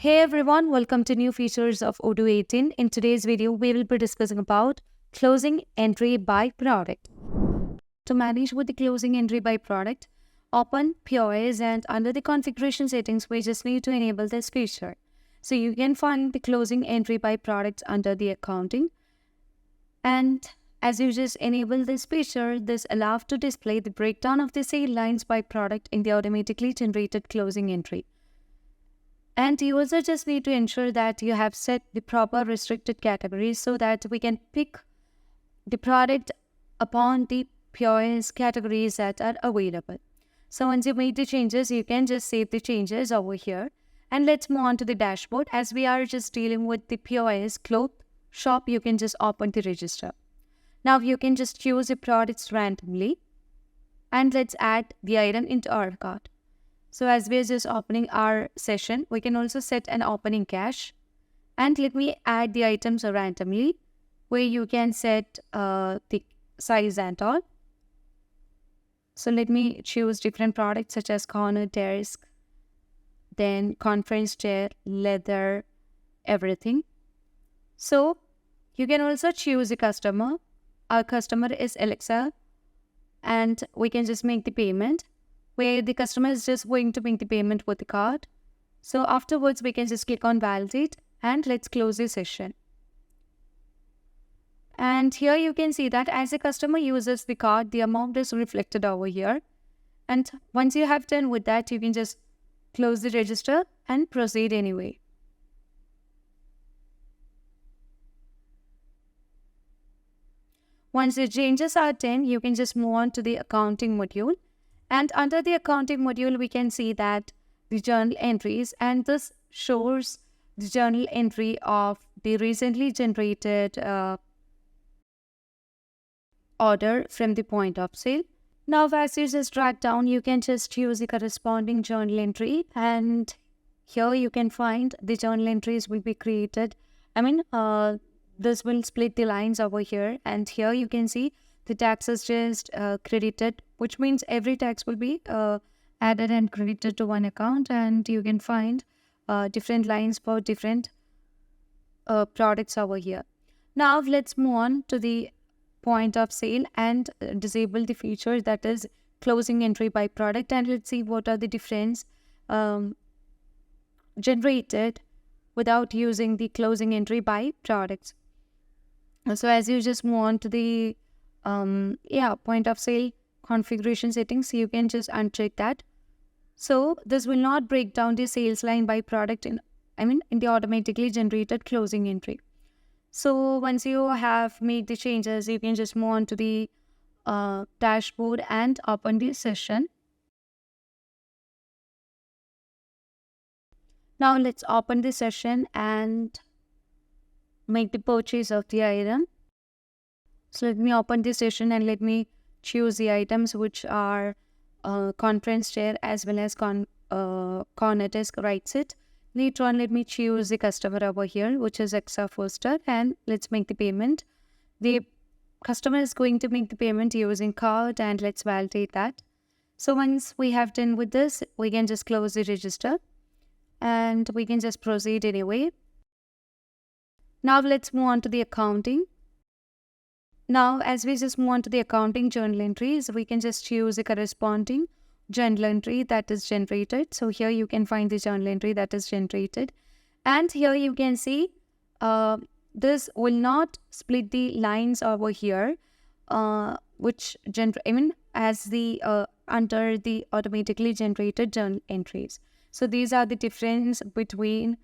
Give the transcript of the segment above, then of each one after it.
Hey everyone, welcome to new features of Odoo 18. In today's video, we will be discussing about closing entry by product. To manage with the closing entry by product, open POS and under the configuration settings, we just need to enable this feature. So you can find the closing entry by product under the accounting. And as you just enable this feature, this allows to display the breakdown of the sale lines by product in the automatically generated closing entry. And you also just need to ensure that you have set the proper restricted categories so that we can pick the product upon the POS categories that are available. So once you make the changes, you can just save the changes over here. And let's move on to the dashboard. As we are just dealing with the POS cloth shop, you can just open the register. Now you can just choose the products randomly. And let's add the item into our cart. So as we are just opening our session, we can also set an opening cache. And let me add the items randomly, where you can set the size and all. So let me choose different products such as corner desk, then conference chair, leather, everything. So you can also choose a customer. Our customer is Alexa, and we can just make the payment, where the customer is just going to make the payment with the card. So afterwards, we can just click on validate and let's close the session. And here you can see that as the customer uses the card, the amount is reflected over here. And once you have done with that, you can just close the register and proceed anyway. Once the changes are done, you can just move on to the accounting module. And under the accounting module, we can see that the journal entries, and this shows the journal entry of the recently generated order from the point of sale. Now, as you just drag down, you can just choose the corresponding journal entry, and here you can find the journal entries will be created. This will split the lines over here, and here you can see the tax is just credited, which means every tax will be added and credited to one account, and you can find different lines for different products over here. Now let's move on to the point of sale and disable the feature that is closing entry by product, and let's see what are the difference generated without using the closing entry by products. So as you just move on to the point of sale configuration settings, you can just uncheck that. So this will not break down the sales line by product in the automatically generated closing entry. So once you have made the changes, you can just move on to the dashboard and open the session. Now let's open the session and make the purchase of the item. So let me open this session and let me choose the items which are conference chair as well as corner desk right sit. Later on, let me choose the customer over here, which is Exa Foster, and let's make the payment. The customer is going to make the payment using card, and let's validate that. So once we have done with this, we can just close the register and we can just proceed anyway. Now let's move on to the accounting. Now, as we just move on to the accounting journal entries, we can just choose the corresponding journal entry that is generated. So here you can find the journal entry that is generated. And here you can see this will not split the lines over here, which as the under the automatically generated journal entries. So these are the difference between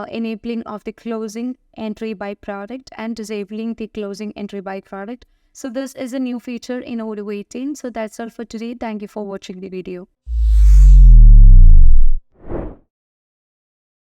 enabling of the closing entry by product and disabling the closing entry by product. So this is a new feature in Odoo 18. So that's all for today. Thank you for watching the video.